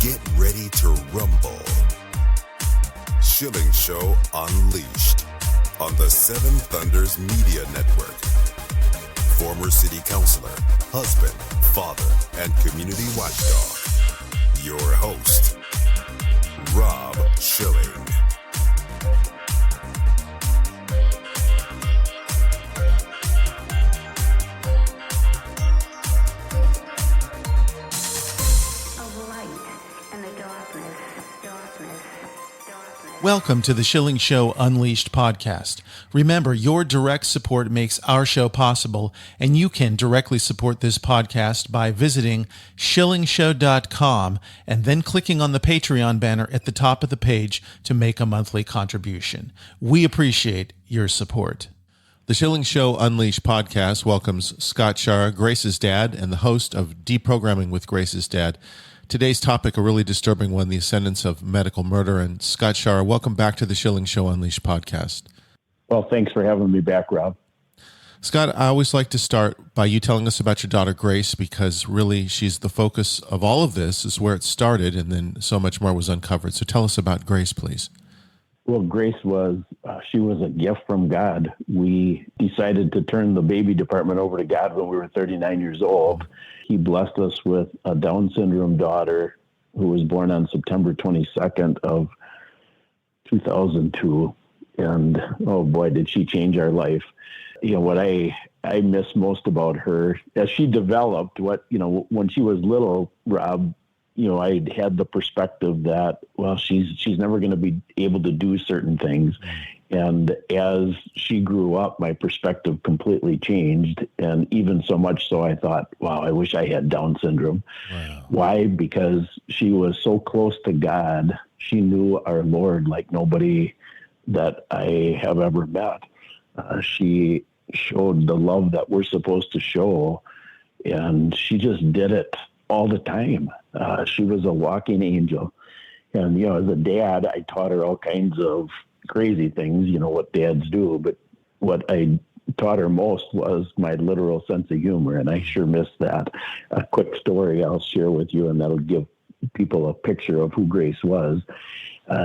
Get ready to rumble. Schilling Show Unleashed on the Seven Thunders Media Network. Former city councilor, husband, father, and community watchdog. Your host, Rob Schilling. Welcome to the Schilling Show Unleashed Podcast. Remember, your direct support makes our show possible, and you can directly support this podcast by visiting shillingshow.com and then clicking on the Patreon banner at the top of the page to make a monthly contribution. We appreciate your support. The Schilling Show Unleashed Podcast welcomes Scott Schara, Grace's dad, and the host of Deprogramming with Grace's dad. Today's topic, a really disturbing one, the ascendance of medical murder. And Scott Schara, welcome back to the Schilling Show Unleashed podcast. Well, thanks for having me back, Rob. Scott, I always like to start by you telling us about your daughter, Grace, because really she's the focus of all of this, is where it started, and then so much more was uncovered. So tell us about Grace, please. Well, Grace she was a gift from God. We decided to turn the baby department over to God when we were 39 years old. He blessed us with a Down syndrome daughter who was born on September 22nd of 2002. And oh boy, did she change our life. You know, what I miss most about her, as she developed, when she was little, Rob, I had the perspective that, well, she's never going to be able to do certain things. And as she grew up, my perspective completely changed. And even so much so, I thought, wow, I wish I had Down syndrome. Wow. Why? Because she was so close to God. She knew our Lord like nobody that I have ever met. She showed the love that we're supposed to show. And she just did it all the time. She was a walking angel. And, as a dad, I taught her all kinds of crazy things, what dads do. But what I taught her most was my literal sense of humor. And I sure miss that. A quick story I'll share with you, and that'll give people a picture of who Grace was.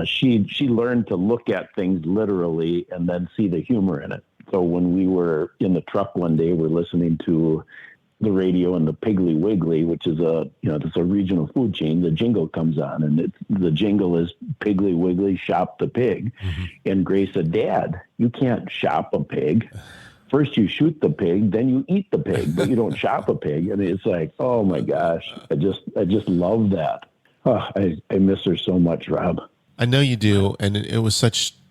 She learned to look at things literally and then see the humor in it. So when we were in the truck one day, we're listening to the radio and the Piggly Wiggly, which is it's a regional food chain. The jingle comes on, and the jingle is Piggly Wiggly shop the pig. Mm-hmm. And Grace said, "Dad, you can't shop a pig. First you shoot the pig, then you eat the pig, but you don't shop a pig." And it's like, oh my gosh, I just love that. Oh, I miss her so much, Rob. I know you do, and it was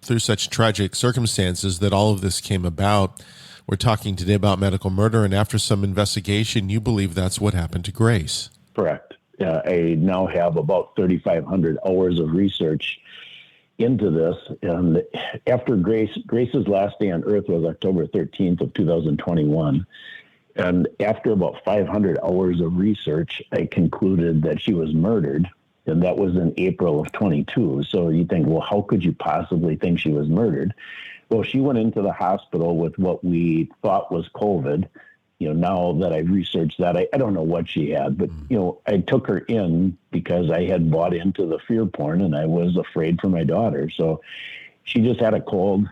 through such tragic circumstances that all of this came about. We're talking today about medical murder, and after some investigation, you believe that's what happened to Grace. Correct. I now have about 3,500 hours of research into this. And after Grace's last day on Earth was October 13th of 2021. And after about 500 hours of research, I concluded that she was murdered. And that was in April of 22. So you think, well, how could you possibly think she was murdered? Well, she went into the hospital with what we thought was COVID. Now that I've researched that, I don't know what she had, but, I took her in because I had bought into the fear porn and I was afraid for my daughter. So she just had a cold.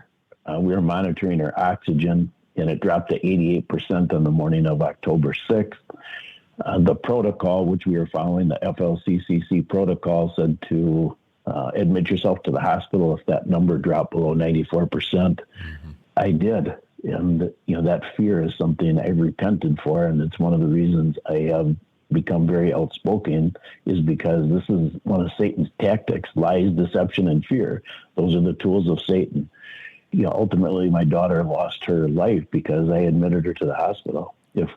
We were monitoring her oxygen, and it dropped to 88% on the morning of October 6th. The protocol, which we were following, the FLCCC protocol, said to admit yourself to the hospital if that number dropped below 94%. Mm-hmm. I did. And, that fear is something I repented for. And it's one of the reasons I have become very outspoken, is because this is one of Satan's tactics: lies, deception, and fear. Those are the tools of Satan. Ultimately, my daughter lost her life because I admitted her to the hospital. If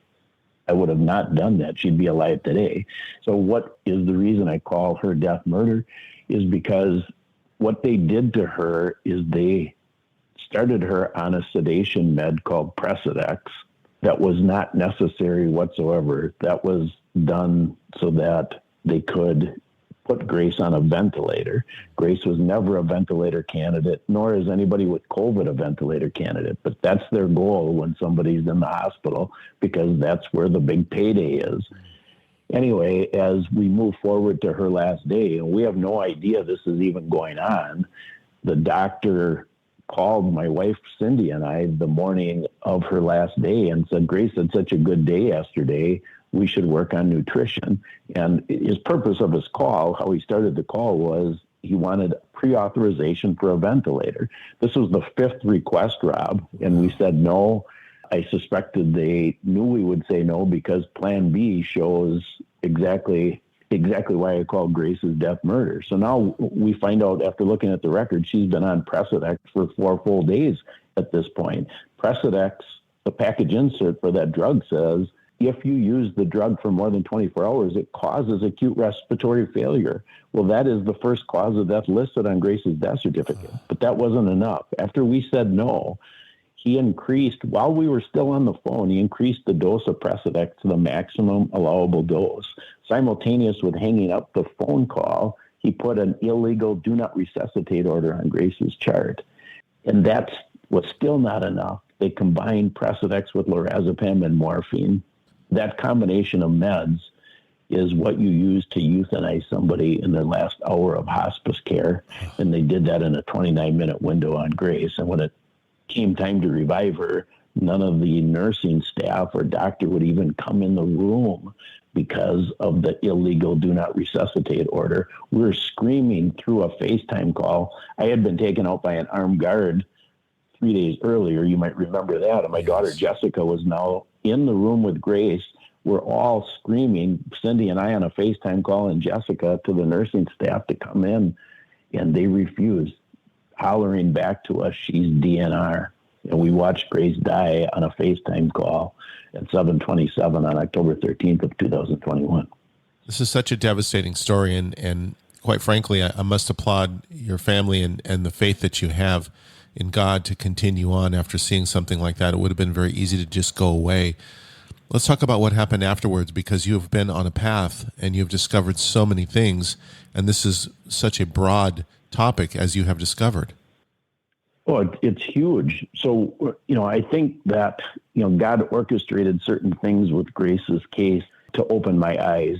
I would have not done that, she'd be alive today. So what is the reason I call her death murder? Is because what they did to her is they started her on a sedation med called Precedex that was not necessary whatsoever. That was done so that they could put Grace on a ventilator. Grace was never a ventilator candidate, nor is anybody with COVID a ventilator candidate. But that's their goal when somebody's in the hospital, because that's where the big payday is. Anyway, as we move forward to her last day, and we have no idea this is even going on, the doctor called my wife, Cindy, and I the morning of her last day and said, Grace had such a good day yesterday. We should work on nutrition. And his purpose of his call, how he started the call, was he wanted pre-authorization for a ventilator. This was the 5th request, Rob, and we said no. I suspected they knew we would say no because Plan B shows exactly why I called Grace's death murder. So now we find out after looking at the record, she's been on Precedex for 4 full days at this point. Precedex, the package insert for that drug says, if you use the drug for more than 24 hours, it causes acute respiratory failure. Well, that is the first cause of death listed on Grace's death certificate. But that wasn't enough. After we said no, he increased, while we were still on the phone, he increased the dose of Precedex to the maximum allowable dose. Simultaneous with hanging up the phone call, he put an illegal do not resuscitate order on Grace's chart. And that was still not enough. They combined Precedex with lorazepam and morphine. That combination of meds is what you use to euthanize somebody in their last hour of hospice care. And they did that in a 29-minute window on Grace. And when it came time to revive her, none of the nursing staff or doctor would even come in the room because of the illegal do not resuscitate order. We were screaming through a FaceTime call. I had been taken out by an armed guard 3 days earlier. You might remember that. And my daughter Jessica was now in the room with Grace. We're all screaming, Cindy and I on a FaceTime call, and Jessica to the nursing staff to come in, and they refused, hollering back to us, she's DNR. And we watched Grace die on a FaceTime call at 7:27 on October 13th of 2021. This is such a devastating story, and quite frankly, I must applaud your family and the faith that you have in God to continue on after seeing something like that. It would have been very easy to just go away. Let's talk about what happened afterwards, because you have been on a path and you've discovered so many things, and this is such a broad topic as you have discovered. Oh, it's huge. So, I think that, God orchestrated certain things with Grace's case to open my eyes.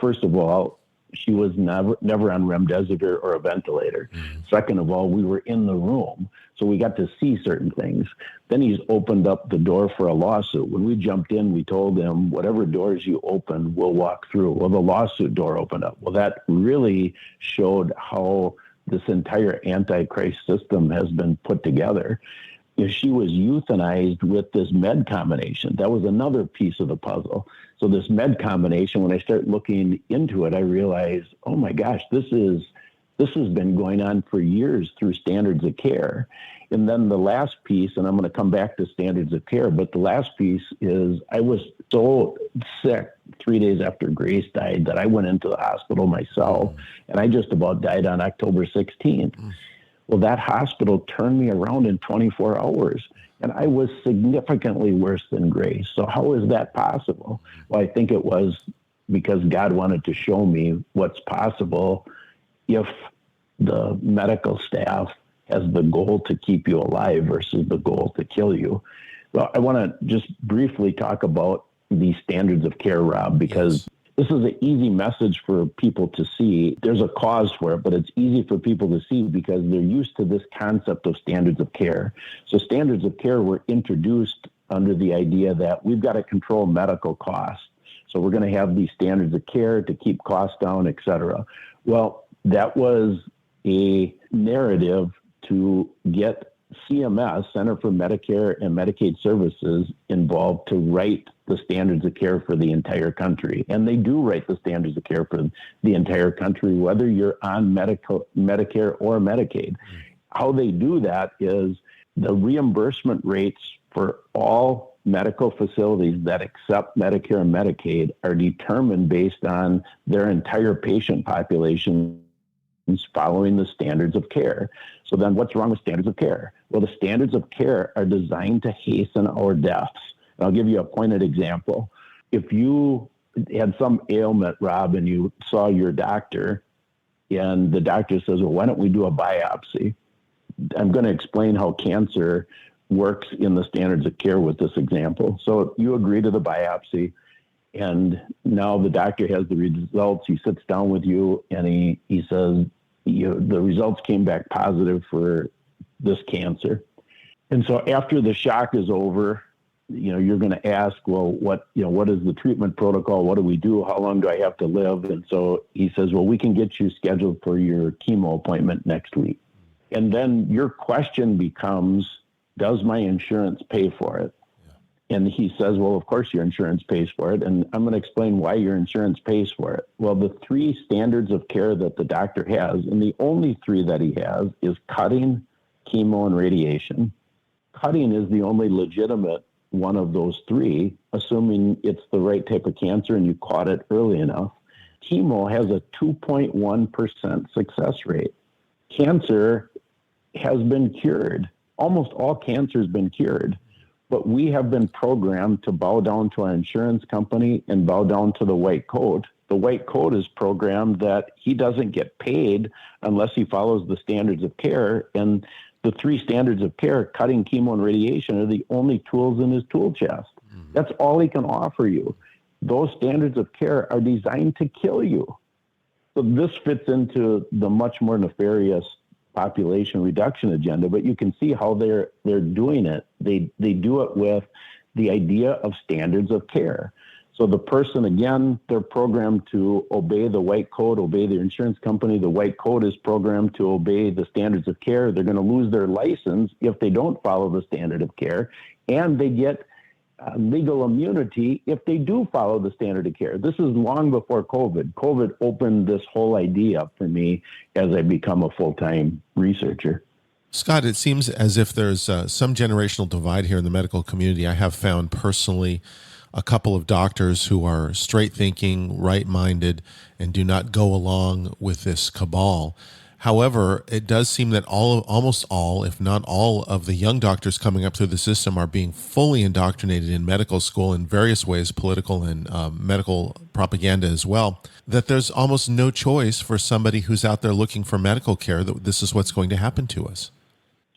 First of all, she was never on remdesivir or a ventilator. Mm-hmm. Second of all, we were in the room, so we got to see certain things. Then he's opened up the door for a lawsuit. When we jumped in, we told him, whatever doors you open, we'll walk through. Well, the lawsuit door opened up. Well, that really showed how this entire Antichrist system has been put together. She was euthanized with this med combination. That was another piece of the puzzle. So this med combination, when I start looking into it, I realize, oh my gosh, this has been going on for years through standards of care. And then the last piece, and I'm going to come back to standards of care, but the last piece is I was so sick 3 days after Grace died that I went into the hospital myself, and I just about died on October 16th. Well, that hospital turned me around in 24 hours, and I was significantly worse than Grace. So how is that possible? Well, I think it was because God wanted to show me what's possible if the medical staff has the goal to keep you alive versus the goal to kill you. Well, I want to just briefly talk about the standards of care, Rob, because this is an easy message for people to see. There's a cause for it, but it's easy for people to see because they're used to this concept of standards of care. So standards of care were introduced under the idea that we've got to control medical costs. So we're going to have these standards of care to keep costs down, et cetera. Well, that was a narrative to get CMS, Center for Medicare and Medicaid Services, involved to write the standards of care for the entire country. And they do write the standards of care for the entire country, whether you're on Medicare or Medicaid. How they do that is the reimbursement rates for all medical facilities that accept Medicare and Medicaid are determined based on their entire patient population following the standards of care. So then what's wrong with standards of care? Well, the standards of care are designed to hasten our deaths. And I'll give you a pointed example. If you had some ailment, Rob, and you saw your doctor, and the doctor says, well, why don't we do a biopsy? I'm going to explain how cancer works in the standards of care with this example. So you agree to the biopsy, And now the doctor has the results. He sits down with you and he says, the results came back positive for this cancer. And so after the shock is over, you're going to ask, well, what is the treatment protocol? What do we do? How long do I have to live? And so he says, well, we can get you scheduled for your chemo appointment next week. And then your question becomes, does my insurance pay for it? Yeah. And he says, well, of course your insurance pays for it. And I'm going to explain why your insurance pays for it. Well, the 3 standards of care that the doctor has, and the only 3 that he has, is cutting, chemo, and radiation. Cutting is the only legitimate one of those 3, assuming it's the right type of cancer and you caught it early enough. Chemo has a 2.1% success rate. Cancer has been cured. Almost all cancer has been cured, but we have been programmed to bow down to our insurance company and bow down to the white coat. The white coat is programmed that he doesn't get paid unless he follows the standards of care. And the 3 standards of care, cutting, chemo, and radiation, are the only tools in his tool chest. Mm-hmm. That's all he can offer you. Those standards of care are designed to kill you. So this fits into the much more nefarious population reduction agenda, but you can see how they're doing it. They do it with the idea of standards of care. So the person, again, they're programmed to obey the white coat, obey their insurance company. The white coat is programmed to obey the standards of care. They're going to lose their license if they don't follow the standard of care, and they get legal immunity if they do follow the standard of care. This is long before COVID. COVID opened this whole idea up for me as I become a full-time researcher. Scott, it seems as if there's some generational divide here in the medical community. I have found personally a couple of doctors who are straight-thinking, right-minded, and do not go along with this cabal. However, it does seem that almost all, if not all, of the young doctors coming up through the system are being fully indoctrinated in medical school in various ways, political and medical propaganda as well, that there's almost no choice for somebody who's out there looking for medical care that this is what's going to happen to us.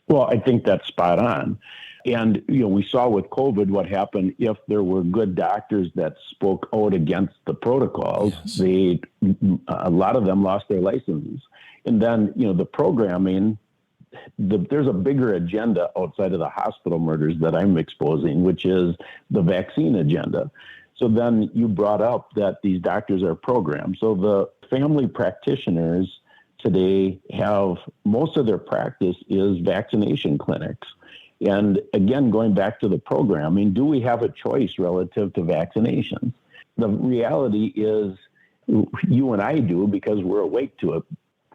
Well, I think that's spot on. And, we saw with COVID what happened if there were good doctors that spoke out against the protocols. Yes. A lot of them lost their licenses. And then, the programming, there's a bigger agenda outside of the hospital murders that I'm exposing, which is the vaccine agenda. So then you brought up that these doctors are programmed. So the family practitioners today have, most of their practice is vaccination clinics. And again, going back to the programming, do we have a choice relative to vaccinations? The reality is you and I do because we're awake to it.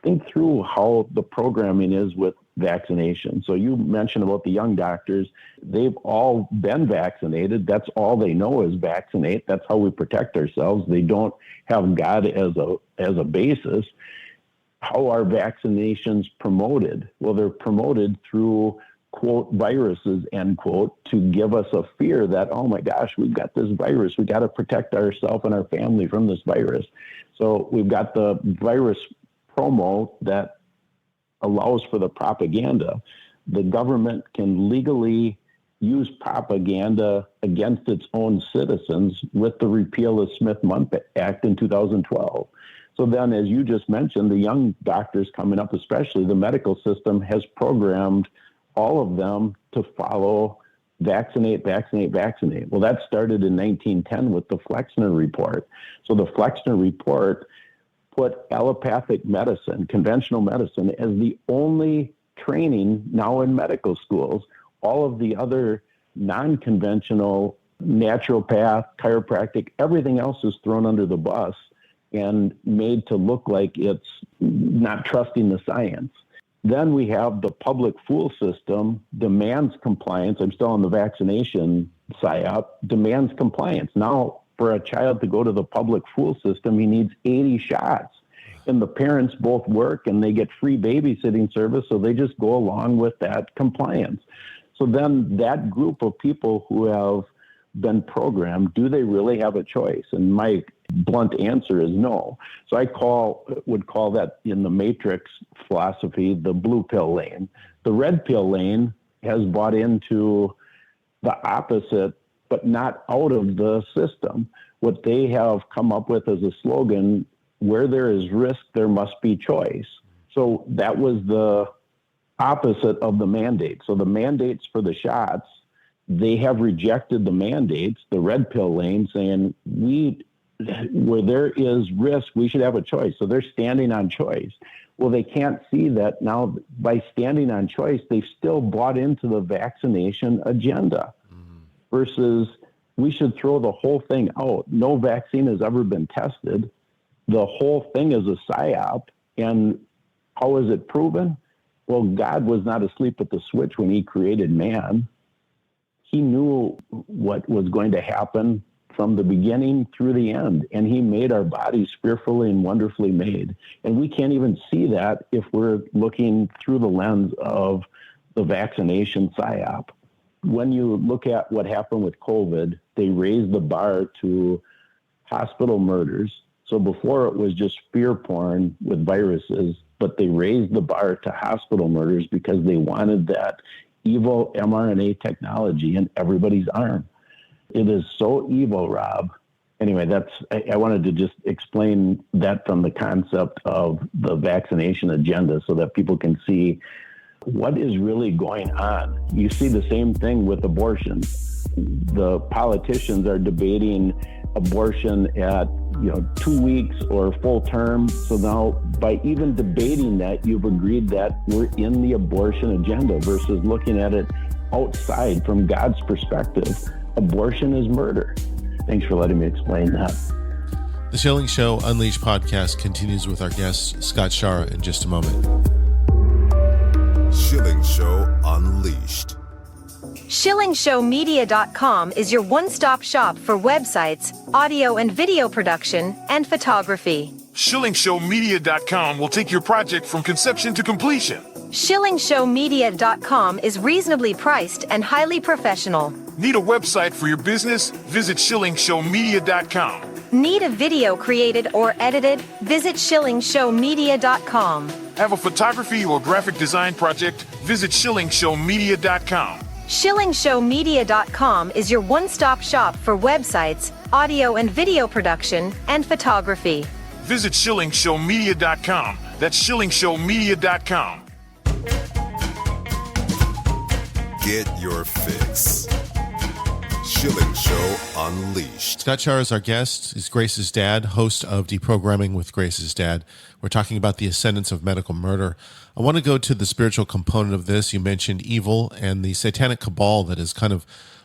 Think through how the programming is with vaccination. So you mentioned about the young doctors. They've all been vaccinated. That's all they know is vaccinate. That's how we protect ourselves. They don't have God as a basis. How are vaccinations promoted? Well, they're promoted through, quote, viruses, end quote, to give us a fear that, oh my gosh, we've got this virus. We got to protect ourselves and our family from this virus. So we've got the virus promo that allows for the propaganda. The government can legally use propaganda against its own citizens with the repeal of Smith-Mundt Act in 2012. So then, as you just mentioned, the young doctors coming up, especially the medical system, has programmed all of them to follow vaccinate, vaccinate, vaccinate. Well, that started in 1910 with the Flexner Report. So the Flexner Report put allopathic medicine, conventional medicine, as the only training now in medical schools. All of the other non-conventional, naturopath, chiropractic, everything else is thrown under the bus and made to look like it's not trusting the science. Then we have the public fool system demands compliance. I'm still on the vaccination psyop, demands compliance. Now, for a child to go to the public fool system, he needs 80 shots. And the parents both work and they get free babysitting service, so they just go along with that compliance. So then that group of people who have been programmed, do they really have a choice? And my blunt answer is no. So I would call that, in the matrix philosophy, the blue pill lane. The red pill lane has bought into the opposite, but not out of the system. what they have come up with as a slogan, where there is risk, there must be choice. So that was the opposite of the mandate. So the mandates for the shots, they have rejected the mandates, the red pill lane, saying where there is risk, we should have a choice. So they're standing on choice. Well, they can't see that now by standing on choice, they've still bought into the vaccination agenda versus we should throw the whole thing out. No vaccine has ever been tested. The whole thing is a psyop. And how is it proven? Well, God was not asleep at the switch when he created man. He knew what was going to happen from the beginning through the end. And he made our bodies fearfully and wonderfully made. And we can't even see that if we're looking through the lens of the vaccination psyop. When you look at what happened with COVID, they raised the bar to hospital murders. So before it was just fear porn with viruses, but they raised the bar to hospital murders because they wanted that evil mRNA technology in everybody's arm. It is so evil, Rob. Anyway, I wanted to just explain that from the concept of the vaccination agenda so that people can see what is really going on. You see the same thing with abortion. The politicians are debating abortion at 2 weeks or full term. So now by even debating that, you've agreed that we're in the abortion agenda versus looking at it outside from God's perspective. Abortion is murder. Thanks for letting me explain that. The Schilling Show Unleashed podcast continues with our guest, Scott Schara, in just a moment. Schilling Show Unleashed. ShillingShowMedia.com is your one-stop shop for websites, audio and video production, and photography. ShillingShowMedia.com will take your project from conception to completion. ShillingShowMedia.com is reasonably priced and highly professional. Need a website for your business? Visit ShillingShowMedia.com. Need a video created or edited? Visit ShillingShowMedia.com. Have a photography or graphic design project? Visit ShillingShowMedia.com. ShillingShowMedia.com is your one-stop shop for websites, audio and video production, and photography. Visit ShillingShowMedia.com. That's ShillingShowMedia.com. Get your fix. Schilling Show Unleashed. Scott Schara is our guest. He's Grace's dad, host of Deprogramming with Grace's dad. We're talking about the ascendance of medical murder. I want to go to the spiritual component of this. You mentioned evil and the satanic cabal that is kind of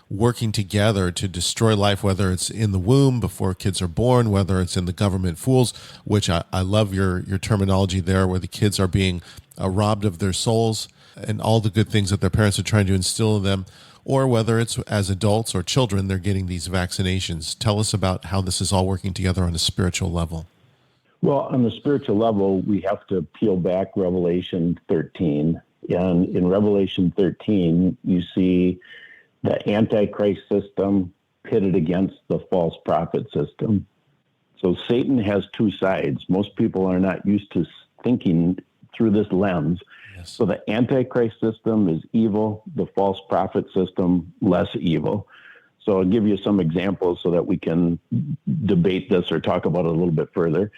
working together to destroy life, whether it's in the womb before kids are born, whether it's in the government fools, which I love your terminology there, where the kids are being robbed of their souls and all the good things that their parents are trying to instill in them, or whether it's as adults or children, they're getting these vaccinations. Tell us about how this is all working together on a spiritual level. Well, on the spiritual level, we have to peel back Revelation 13. And in Revelation 13, you see the Antichrist system pitted against the false prophet system. So Satan has two sides. Most people are not used to thinking through this lens. Yes. So the Antichrist system is evil, the false prophet system less evil. So I'll give you some examples so that we can debate this or talk about it a little bit further.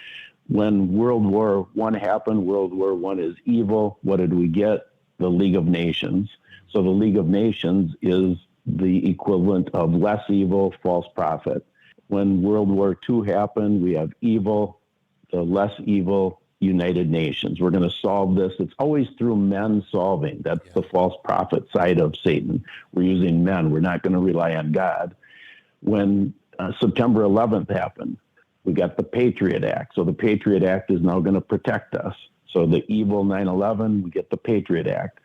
When World War I happened, World War I is evil. What did we get? The League of Nations. So the League of Nations is the equivalent of less evil, false prophet. When World War II happened, we have evil, the less evil, United Nations. We're going to solve this. It's always through men solving. That's the false prophet side of Satan. We're using men. We're not going to rely on God. When September 11th happened, we got the Patriot Act. So the Patriot Act is now going to protect us. So the evil 9/11, we get the Patriot Act.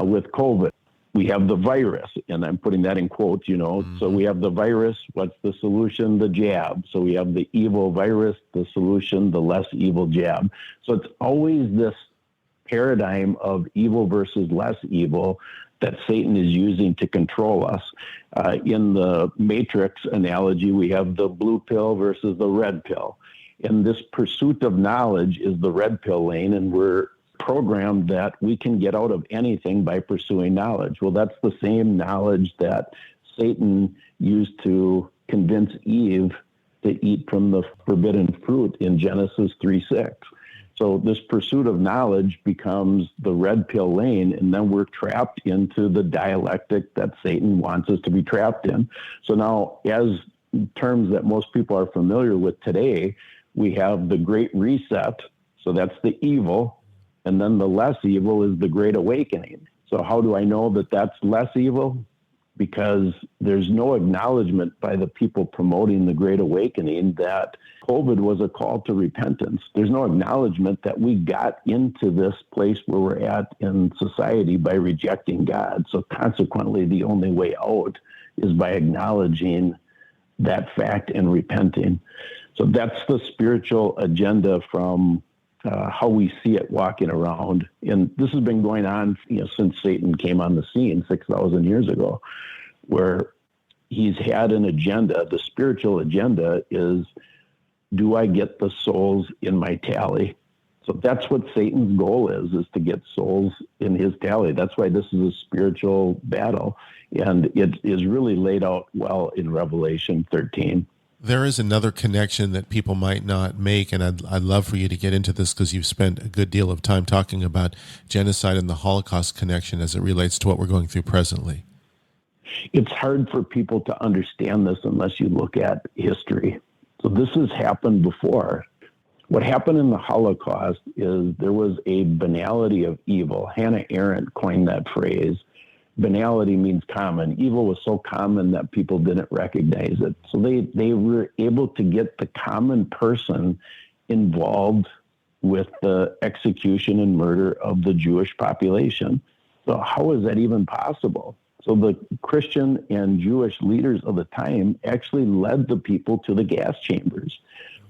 With COVID, we have the virus, and I'm putting that in quotes, So we have the virus. What's the solution? The jab. So we have the evil virus, the solution, the less evil jab. So it's always this paradigm of evil versus less evil that Satan is using to control us. In the Matrix analogy, we have the blue pill versus the red pill. And this pursuit of knowledge is the red pill lane, and we're programmed that we can get out of anything by pursuing knowledge. Well, that's the same knowledge that Satan used to convince Eve to eat from the forbidden fruit in Genesis 3:6. So this pursuit of knowledge becomes the red pill lane, and then we're trapped into the dialectic that Satan wants us to be trapped in. So now, as terms that most people are familiar with today, we have the Great Reset. So that's the evil. And then the less evil is the Great Awakening. So how do I know that that's less evil? Because there's no acknowledgement by the people promoting the Great Awakening that COVID was a call to repentance. There's no acknowledgement that we got into this place where we're at in society by rejecting God. So consequently, the only way out is by acknowledging that fact and repenting. So that's the spiritual agenda from how we see it walking around. And this has been going on since Satan came on the scene 6,000 years ago, where he's had an agenda. The spiritual agenda is, do I get the souls in my tally? So that's what Satan's goal is to get souls in his tally. That's why this is a spiritual battle. And it is really laid out well in Revelation 13. There is another connection that people might not make, and I'd love for you to get into this because you've spent a good deal of time talking about genocide and the Holocaust connection as it relates to what we're going through presently. It's hard for people to understand this unless you look at history. So this has happened before. What happened in the Holocaust is there was a banality of evil. Hannah Arendt coined that phrase. Banality means common. Evil was so common that people didn't recognize it. So they were able to get the common person involved with the execution and murder of the Jewish population. So how is that even possible? So the Christian and Jewish leaders of the time actually led the people to the gas chambers.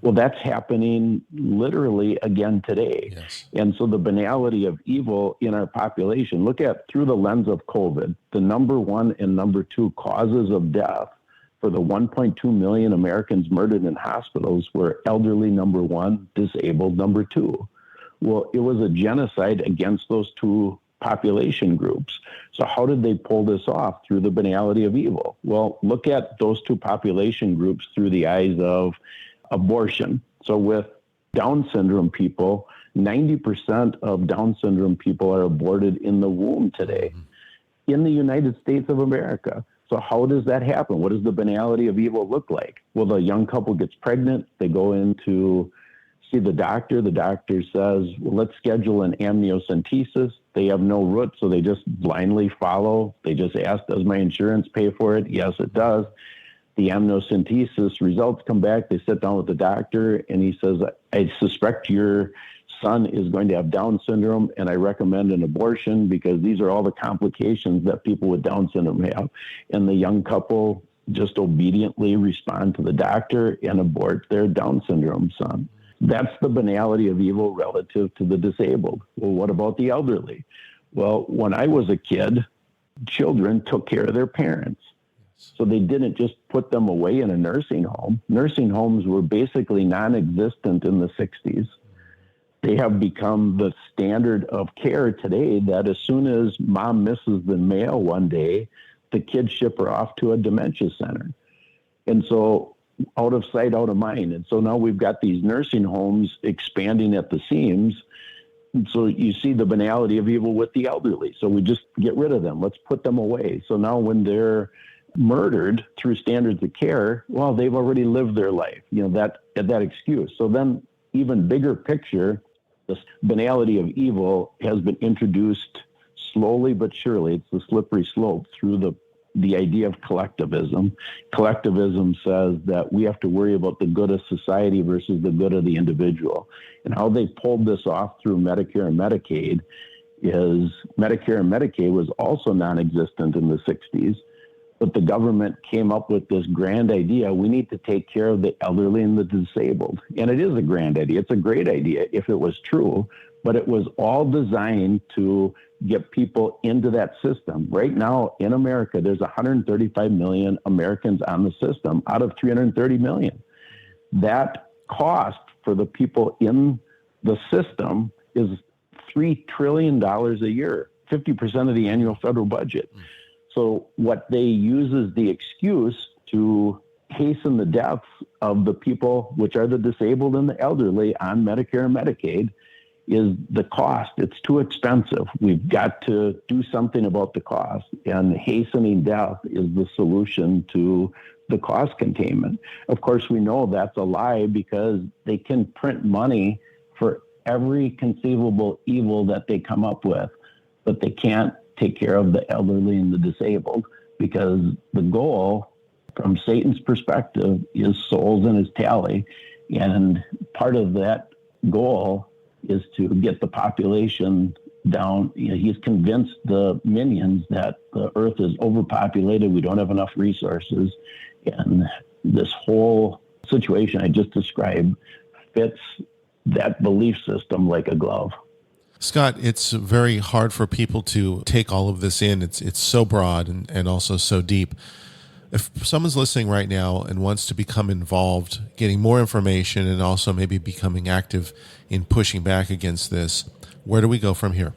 Well, that's happening literally again today. Yes. And so the banality of evil in our population, look at through the lens of COVID, the number one and number two causes of death for the 1.2 million Americans murdered in hospitals were elderly, number one, disabled, number two. Well, it was a genocide against those two population groups. So how did they pull this off? Through the banality of evil. Well, look at those two population groups through the eyes of abortion. So with Down syndrome people, 90% of Down syndrome people are aborted in the womb today in the United States of America. So how does that happen? What does the banality of evil look like? Well, the young couple gets pregnant. They go in to see the doctor. The doctor says, well, let's schedule an amniocentesis. They have no root, so they just blindly follow. They just ask, does my insurance pay for it? Yes, it does. The amniocentesis results come back. They sit down with the doctor, and he says, I suspect your son is going to have Down syndrome, and I recommend an abortion because these are all the complications that people with Down syndrome have. And the young couple just obediently respond to the doctor and abort their Down syndrome son. That's the banality of evil relative to the disabled. Well, what about the elderly? Well, when I was a kid, children took care of their parents. So they didn't just put them away in a nursing home. Nursing homes were basically non-existent in the 60s. They have become the standard of care today that as soon as mom misses the mail one day, the kids ship her off to a dementia center. And so out of sight, out of mind. And so now we've got these nursing homes expanding at the seams. And so you see the banality of evil with the elderly. So we just get rid of them. Let's put them away. So now when they're murdered through standards of care, well, they've already lived their life, that excuse. So then even bigger picture, the banality of evil has been introduced slowly but surely. It's the slippery slope through the idea of collectivism. Collectivism says that we have to worry about the good of society versus the good of the individual. And how they pulled this off through Medicare and Medicaid is Medicare and Medicaid was also non-existent in the 60s. But the government came up with this grand idea. We need to take care of the elderly and the disabled. And it is a grand idea. It's a great idea if it was true, but it was all designed to get people into that system. Right now in America, there's 135 million Americans on the system out of 330 million. That cost for the people in the system is $3 trillion a year, 50% of the annual federal budget. So what they use as the excuse to hasten the deaths of the people, which are the disabled and the elderly on Medicare and Medicaid, is the cost. It's too expensive. We've got to do something about the cost, and hastening death is the solution to the cost containment. Of course, we know that's a lie because they can print money for every conceivable evil that they come up with, but they can't take care of the elderly and the disabled, because the goal from Satan's perspective is souls in his tally. And part of that goal is to get the population down. He's convinced the minions that the earth is overpopulated, we don't have enough resources, and this whole situation I just described fits that belief system like a glove. Scott, it's very hard for people to take all of this in. It's so broad and also so deep. If someone's listening right now and wants to become involved, getting more information, and also maybe becoming active in pushing back against this, where do we go from here?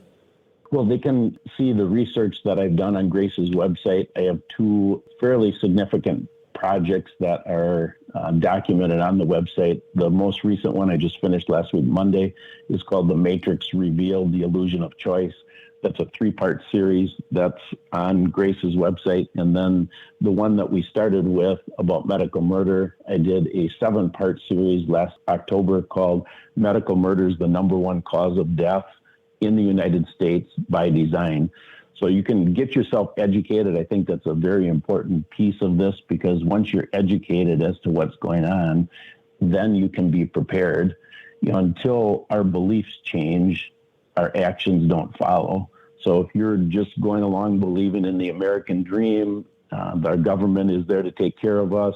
Well, they can see the research that I've done on Grace's website. I have two fairly significant projects that are documented on the website. The most recent one I just finished last week, Monday, is called The Matrix Revealed, The Illusion of Choice. That's a 3-part series that's on Grace's website. And then the one that we started with about medical murder, I did a 7-part series last October called Medical Murder is the Number One Cause of Death in the United States by Design. So you can get yourself educated. I think that's a very important piece of this, because once you're educated as to what's going on, then you can be prepared. Until our beliefs change, our actions don't follow. So if you're just going along believing in the American dream, our government is there to take care of us,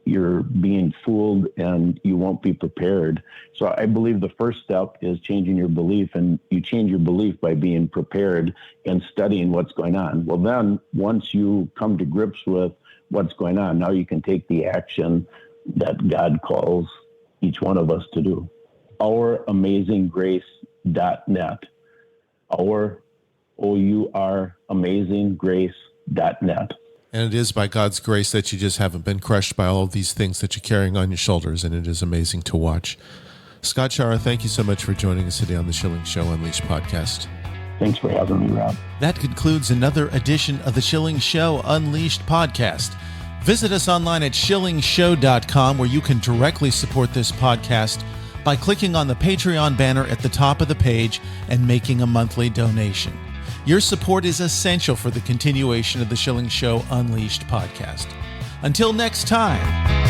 you're being fooled and you won't be prepared. So I believe the first step is changing your belief, and you change your belief by being prepared and studying what's going on. Well, then once you come to grips with what's going on, now you can take the action that God calls each one of us to do. OurAmazingGrace.net. Our, O-U-R, AmazingGrace.net. And it is by God's grace that you just haven't been crushed by all of these things that you're carrying on your shoulders, and it is amazing to watch. Scott Schara, thank you so much for joining us today on the Schilling Show Unleashed podcast. Thanks for having me, Rob. That concludes another edition of the Schilling Show Unleashed podcast. Visit us online at schillingshow.com, where you can directly support this podcast by clicking on the Patreon banner at the top of the page and making a monthly donation. Your support is essential for the continuation of the Schilling Show Unleashed podcast. Until next time.